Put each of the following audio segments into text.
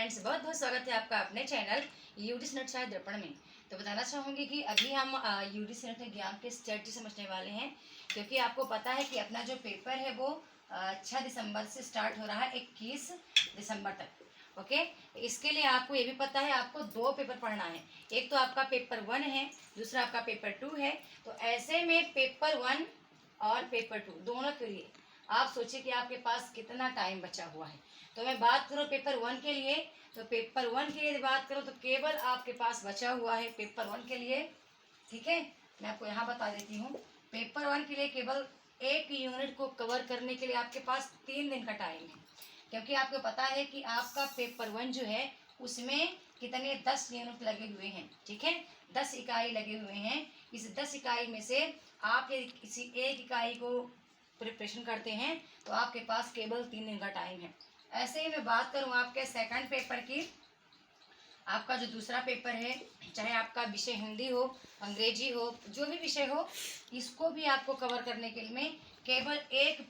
Friends, बहुत बहुत स्वागत है आपका अपने चैनल यूडी नेट शायद दर्पण में। तो बताना चाहूँगी कि अभी हम यूडी नेट में ज्ञान के स्ट्रेटजी समझने वाले हैं, क्योंकि आपको पता है कि अपना जो पेपर है वो 6 दिसंबर से स्टार्ट हो रहा है 21 दिसंबर तक। ओके, इसके लिए आपको ये भी पता है आपको 2 पेपर पढ़ना है। एक तो आपका पेपर 1 है, दूसरा आपका पेपर 2 है। तो ऐसे में पेपर 1 और पेपर 2 दोनों के लिए आप सोचिए कि आपके पास कितना टाइम बचा हुआ है। तो मैं बात करूँ पेपर 1 के लिए, तो पेपर 1 के लिए बात करूँ तो केवल आपके पास बचा हुआ है पेपर 1 के लिए। ठीक है, मैं आपको यहाँ बता देती हूँ। पेपर 1 के लिए केवल एक यूनिट को कवर करने के लिए आपके पास 3 दिन का टाइम है, क्योंकि आपको पता है कि आपका पेपर 1 जो है उसमें कितने 10 यूनिट लगे हुए हैं। ठीक है, 10 इकाई लगे हुए हैं। इस 10 इकाई में से आप यदि किसी एक इकाई को प्रिपरेशन करते हैं तो आपके पास केवल 3 दिन का टाइम है। ऐसे ही मैं बात करूँ आपके सेकंड पेपर की, आपका जो दूसरा पेपर है, चाहे आपका विषय हिंदी हो, अंग्रेजी हो, जो भी विषय हो, इसको भी आपको कवर करने के लिए केवल एक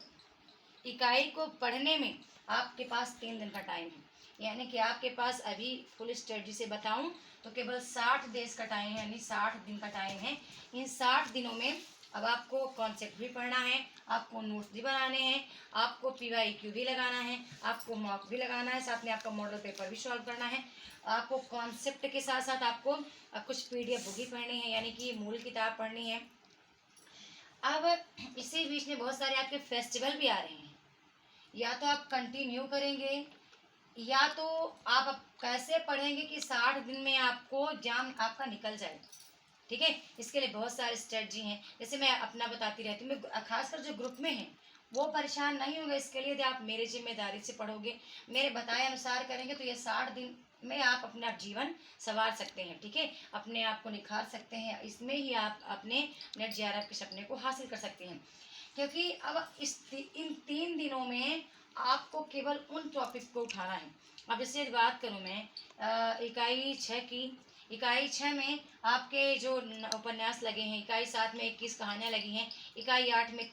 इकाई को पढ़ने में आपके पास 3 दिन का टाइम है। यानी कि आपके पास अभी फुल स्ट्रेटजी से बताऊं तो केवल 60 डेज का टाइम है, यानी 60 दिन का टाइम है। इन 60 दिनों में अब आपको कॉन्सेप्ट भी पढ़ना है, आपको नोट्स भी बनाने हैं, आपको PYQ भी लगाना है, आपको मॉक भी लगाना है, साथ में आपका मॉडल पेपर भी सॉल्व करना है। आपको कॉन्सेप्ट के साथ साथ आपको कुछ PDF बुक भी पढ़नी है, यानी कि मूल किताब पढ़नी है। अब इसी बीच में बहुत सारे आपके फेस्टिवल भी आ रहे हैं, या तो आप कंटिन्यू करेंगे या तो आप अब कैसे पढ़ेंगे कि 60 दिन में आपको एग्जाम आपका निकल जाए। ठीक है, इसके लिए बहुत सारे स्ट्रेटजी हैं, जैसे मैं अपना बताती रहती हूँ। मैं खासकर जो ग्रुप में हैं वो परेशान नहीं होंगे इसके लिए, यदि आप मेरे जिम्मेदारी से पढ़ोगे, मेरे बताए अनुसार करेंगे तो ये 60 दिन में आप अपना जीवन संवार सकते हैं। ठीक है, अपने आप को निखार सकते हैं, इसमें ही आप अपने नेट JRF के सपने को हासिल कर सकते हैं। क्योंकि अब इन 3 दिनों में आपको केवल उन टॉपिक को उठाना है। अब जैसे बात करूँ मैं इकाई 6 की, इकाई 6 में आपके जो उपन्यास लगे हैं, इकाई 7 में 21 कहानियाँ लगी हैं, इकाई 8 में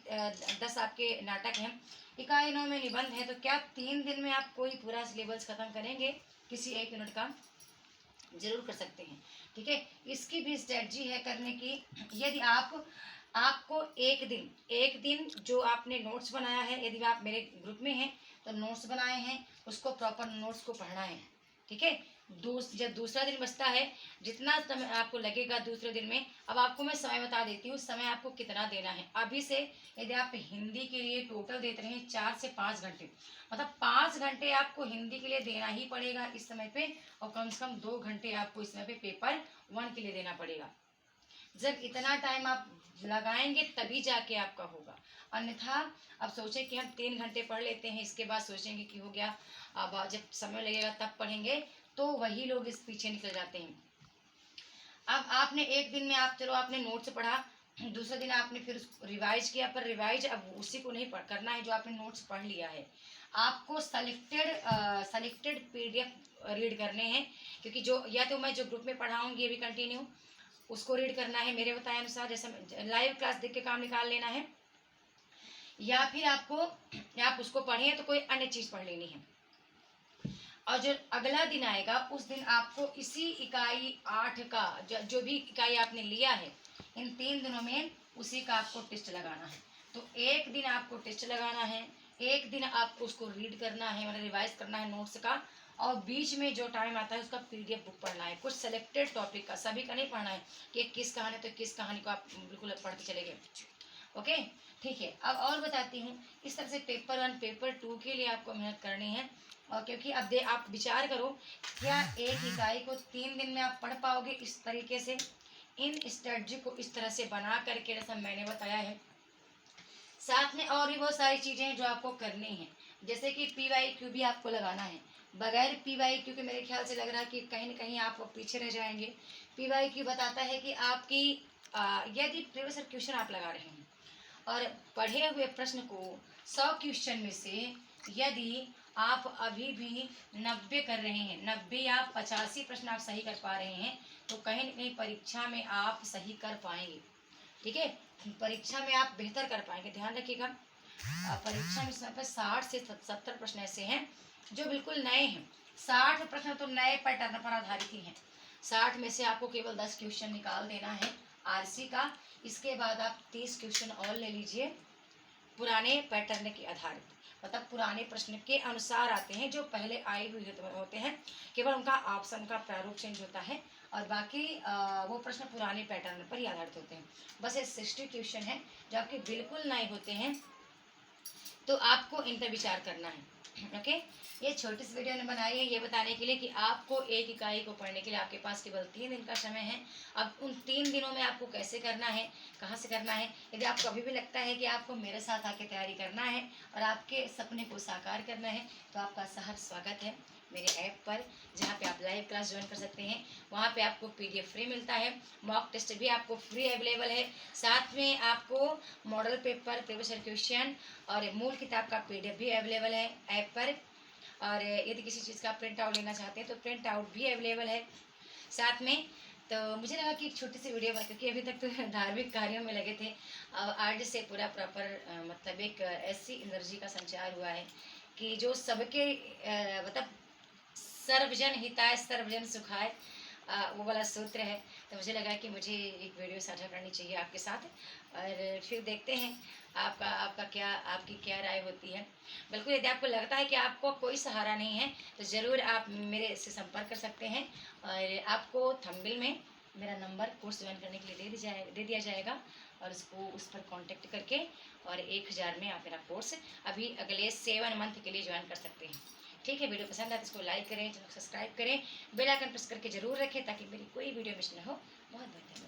10 आपके नाटक हैं, इकाई 9 में निबंध है। तो क्या 3 दिन में आप कोई पूरा सिलेबस खत्म करेंगे? किसी एक यूनिट का जरूर कर सकते हैं। ठीक है, इसकी भी स्ट्रेटजी है करने की। यदि आपको एक दिन जो आपने नोट्स बनाया है, यदि आप मेरे ग्रुप में हैं तो नोट्स बनाए हैं, उसको प्रॉपर नोट्स को पढ़ना है। ठीक है, जब दूसरा दिन बचता है, जितना समय आपको लगेगा दूसरे दिन में, अब आपको मैं समय बता देती हूँ, समय आपको कितना देना है अभी से। यदि आप हिंदी के लिए टोटल देते रहे 4 से 5 घंटे, मतलब 5 घंटे आपको हिंदी के लिए देना ही पड़ेगा इस समय पे, और कम से कम 2 घंटे आपको इस समय पे पेपर 1 के लिए देना पड़ेगा। जब इतना टाइम आप लगाएंगे तभी जाके आपका होगा, अन्यथा अब सोचें कि हम 3 घंटे पढ़ लेते हैं, इसके बाद सोचेंगे कि हो गया, अब जब समय लगेगा तब पढ़ेंगे, तो वही लोग इस पीछे निकल जाते हैं। अब आपने एक दिन में आप चलो आपने नोट्स पढ़ा, दूसरे दिन आपने फिर रिवाइज किया, पर रिवाइज अब उसी को नहीं करना है जो आपने नोट्स पढ़ लिया है। आपको सेलेक्टेड PDF रीड करने हैं, क्योंकि जो या तो मैं जो ग्रुप में पढ़ाऊंगी ये भी कंटिन्यू उसको रीड करना है मेरे बताए अनुसार, जैसे लाइव क्लास देख के काम निकाल लेना है, या फिर आप उसको पढ़ें तो कोई अन्य चीज़ पढ़ लेनी है। और जो अगला दिन आएगा उस दिन आपको इसी इकाई 8 का जो भी इकाई आपने लिया है, इन 3 दिनों में उसी का आपको टेस्ट लगाना है। तो एक दिन आपको टेस्ट लगाना है, एक दिन आपको उसको रीड करना है, मतलब रिवाइज करना है नोट्स का, और बीच में जो टाइम आता है उसका PDF बुक पढ़ना है, कुछ सेलेक्टेड टॉपिक का, सभी का नहीं पढ़ना है कि किस कहानी तो किस कहानी को आप बिल्कुल पढ़ते चले गए। ओके, ठीक है। अब और बताती हूँ, इस तरह से पेपर 1 पेपर 2 के लिए आपको मेहनत करनी है। और क्योंकि अब आप विचार करो, क्या एक इकाई को 3 दिन में आप पढ़ पाओगे इस तरीके से? इन स्ट्रेटजी को इस तरह से बना करके जैसा मैंने बताया है, साथ में और भी बहुत सारी चीज़ें हैं जो आपको करनी है, जैसे कि PYQ भी आपको लगाना है। बगैर PYQ के मेरे ख्याल से लग रहा है कि कहीं ना कहीं आप पीछे रह जाएंगे। PYQ बताता है कि आपकी यदि प्रीवियस क्वेश्चन आप लगा रहे हैं और पढ़े हुए प्रश्न को 100 क्वेश्चन में से यदि आप अभी भी 90 कर रहे हैं, 90 या 85 प्रश्न आप सही कर पा रहे हैं, तो कहीं न कहीं परीक्षा में आप सही कर पाएंगे। ठीक है, परीक्षा में आप बेहतर कर पाएंगे। ध्यान रखिएगा, परीक्षा में इस समय पर 60 से 70 प्रश्न ऐसे हैं जो बिल्कुल नए हैं, 60 प्रश्न तो नए पैटर्न पर आधारित ही हैं। 60 में से आपको केवल 10 क्वेश्चन निकाल देना है आरसी का। इसके बाद आप 30 क्वेश्चन और ले लीजिए पुराने पैटर्न के आधारित, मतलब पुराने प्रश्न के अनुसार आते हैं जो पहले आए हुए होते हैं, केवल उनका ऑप्शन का प्रारूप चेंज होता है और बाकी वो प्रश्न पुराने पैटर्न पर ही आधारित होते हैं। बस ये 60 क्वेश्चन है जो आपके बिल्कुल नए होते हैं, तो आपको इन पर विचार करना है। ओके, ये छोटी सी वीडियो ने बनाई है ये बताने के लिए कि आपको एक इकाई को पढ़ने के लिए आपके पास केवल 3 दिन का समय है। अब उन 3 दिनों में आपको कैसे करना है, कहाँ से करना है। यदि आपको अभी भी लगता है कि आपको मेरे साथ आके तैयारी करना है और आपके सपने को साकार करना है, तो आपका सहर्ष स्वागत है मेरे ऐप पर, जहाँ पे आप लाइव क्लास ज्वाइन कर सकते हैं। वहाँ पे आपको PDF फ्री मिलता है, मॉक टेस्ट भी आपको फ्री अवेलेबल है, साथ में आपको मॉडल पेपर, प्रीवियस क्वेश्चन और मूल किताब का PDF भी अवेलेबल है ऐप पर। और यदि किसी चीज़ का प्रिंट आउट लेना चाहते हैं तो प्रिंट आउट भी अवेलेबल है साथ में। तो मुझे लगा कि एक छोटी सी वीडियो बना, क्योंकि अभी तक तो धार्मिक कार्यों में लगे थे, अब आज से पूरा प्रॉपर मतलब एक ऐसी एनर्जी का संचार हुआ है कि जो सबके मतलब सर्वजन हिताय सर्वजन सुखाय वो वाला सूत्र है। तो मुझे लगा कि मुझे एक वीडियो साझा करनी चाहिए आपके साथ, और फिर देखते हैं आपकी क्या राय होती है। बिल्कुल, यदि आपको लगता है कि आपको कोई सहारा नहीं है तो ज़रूर आप मेरे से संपर्क कर सकते हैं, और आपको थंबनेल में मेरा नंबर कोर्स ज्वाइन करने के लिए दे दिया जाएगा, और उस पर कांटेक्ट करके और 1000 में आप मेरा कोर्स अभी अगले 7 मंथ के लिए ज्वाइन कर सकते हैं। ठीक है, वीडियो पसंद आए तो इसको लाइक करें, चैनल सब्सक्राइब करें, बेल आइकन प्रेस करके जरूर रखें ताकि मेरी कोई वीडियो मिस ना हो। बहुत बहुत धन्यवाद।